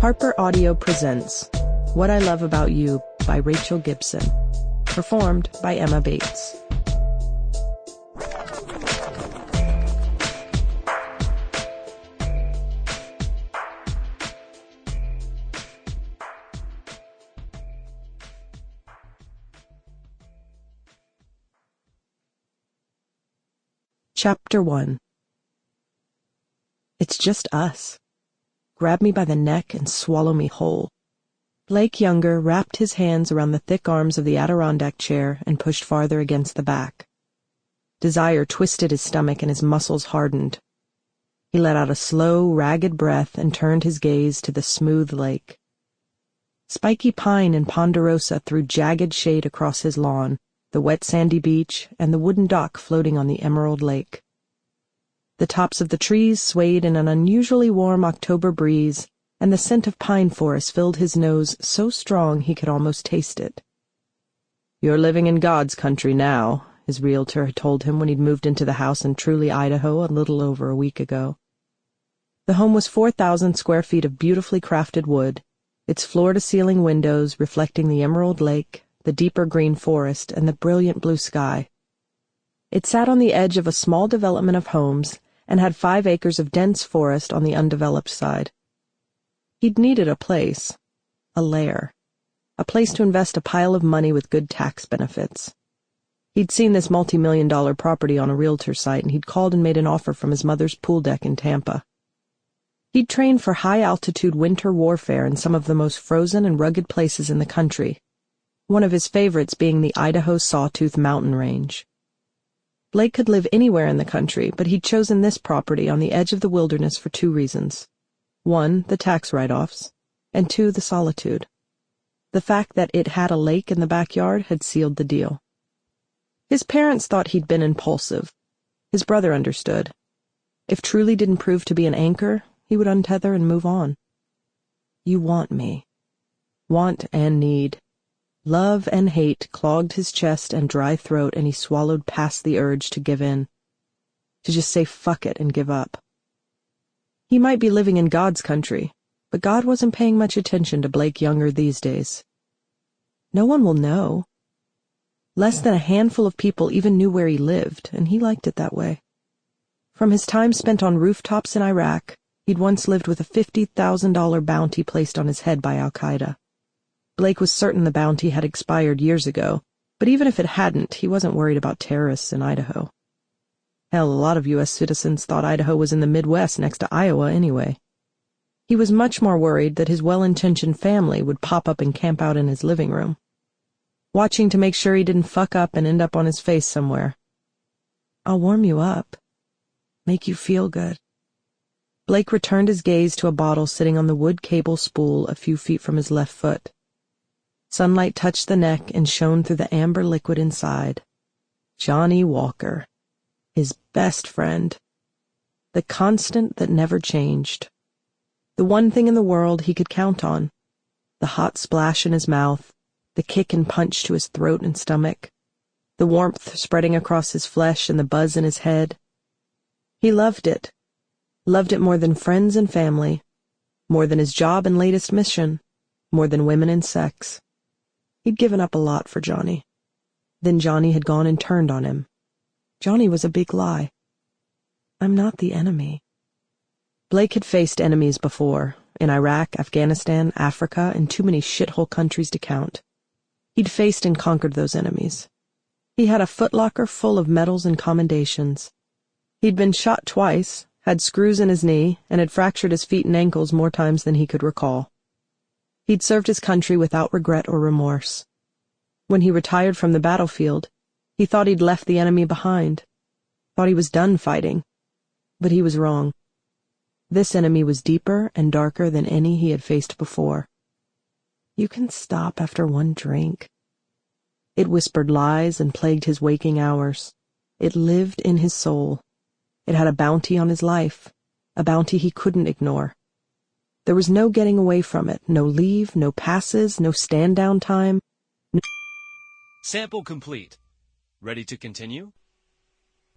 Harper Audio presents What I Love About You by Rachel Gibson, performed by Emma Bates. Chapter 1. It's just us. Grab me by the neck and swallow me whole. Blake Junger wrapped his hands around the thick arms of the Adirondack chair and pushed farther against the back. Desire twisted his stomach and his muscles hardened. He let out a slow, ragged breath and turned his gaze to the smooth lake. Spiky pine and ponderosa threw jagged shade across his lawn, the wet sandy beach, and the wooden dock floating on the emerald lake. The tops of the trees swayed in an unusually warm October breeze, and the scent of pine forest filled his nose so strong he could almost taste it. "You're living in God's country now," his realtor had told him when he'd moved into the house in Truly, Idaho, a little over a week ago. The home was 4,000 square feet of beautifully crafted wood, its floor-to-ceiling windows reflecting the emerald lake, the deeper green forest, and the brilliant blue sky. It sat on the edge of a small development of homes and had 5 acres of dense forest on the undeveloped side. He'd needed a place, a lair, a place to invest a pile of money with good tax benefits. He'd seen this multi-million-dollar property on a realtor site, and he'd called and made an offer from his mother's pool deck in Tampa. He'd trained for high-altitude winter warfare in some of the most frozen and rugged places in the country, one of his favorites being the Idaho Sawtooth mountain range. Blake could live anywhere in the country, but he'd chosen this property on the edge of the wilderness for 2 reasons. 1, the tax write-offs, and 2, the solitude. The fact that it had a lake in the backyard had sealed the deal. His parents thought he'd been impulsive. His brother understood. If Truly didn't prove to be an anchor, he would untether and move on. "You want me." Want and need. Love and hate clogged his chest and dry throat, and he swallowed past the urge to give in, to just say fuck it and give up. He might be living in God's country, but God wasn't paying much attention to Blake Junger these days. No one will know. Less than a handful of people even knew where he lived, and he liked it that way. From his time spent on rooftops in Iraq, he'd once lived with a $50,000 bounty placed on his head by Al-Qaeda. Blake was certain the bounty had expired years ago, but even if it hadn't, he wasn't worried about terrorists in Idaho. Hell, a lot of U.S. citizens thought Idaho was in the Midwest next to Iowa anyway. He was much more worried that his well-intentioned family would pop up and camp out in his living room, watching to make sure he didn't fuck up and end up on his face somewhere. "I'll warm you up. Make you feel good." Blake returned his gaze to a bottle sitting on the wood cable spool a few feet from his left foot. Sunlight touched the neck and shone through the amber liquid inside. Johnny Walker. His best friend. The constant that never changed. The one thing in the world he could count on. The hot splash in his mouth, the kick and punch to his throat and stomach, the warmth spreading across his flesh and the buzz in his head. He loved it. Loved it more than friends and family, more than his job and latest mission, more than women and sex. He'd given up a lot for Johnny. Then Johnny had gone and turned on him. Johnny was a big lie. "I'm not the enemy." Blake had faced enemies before, in Iraq, Afghanistan, Africa, and too many shithole countries to count. He'd faced and conquered those enemies. He had a footlocker full of medals and commendations. He'd been shot twice, had screws in his knee, and had fractured his feet and ankles more times than he could recall. He'd served his country without regret or remorse. When he retired from the battlefield, he thought he'd left the enemy behind, thought he was done fighting. But he was wrong. This enemy was deeper and darker than any he had faced before. "You can stop after one drink." It whispered lies and plagued his waking hours. It lived in his soul. It had a bounty on his life, a bounty he couldn't ignore. There was no getting away from it, no leave, no passes, no stand-down time. Sample complete. Ready to continue?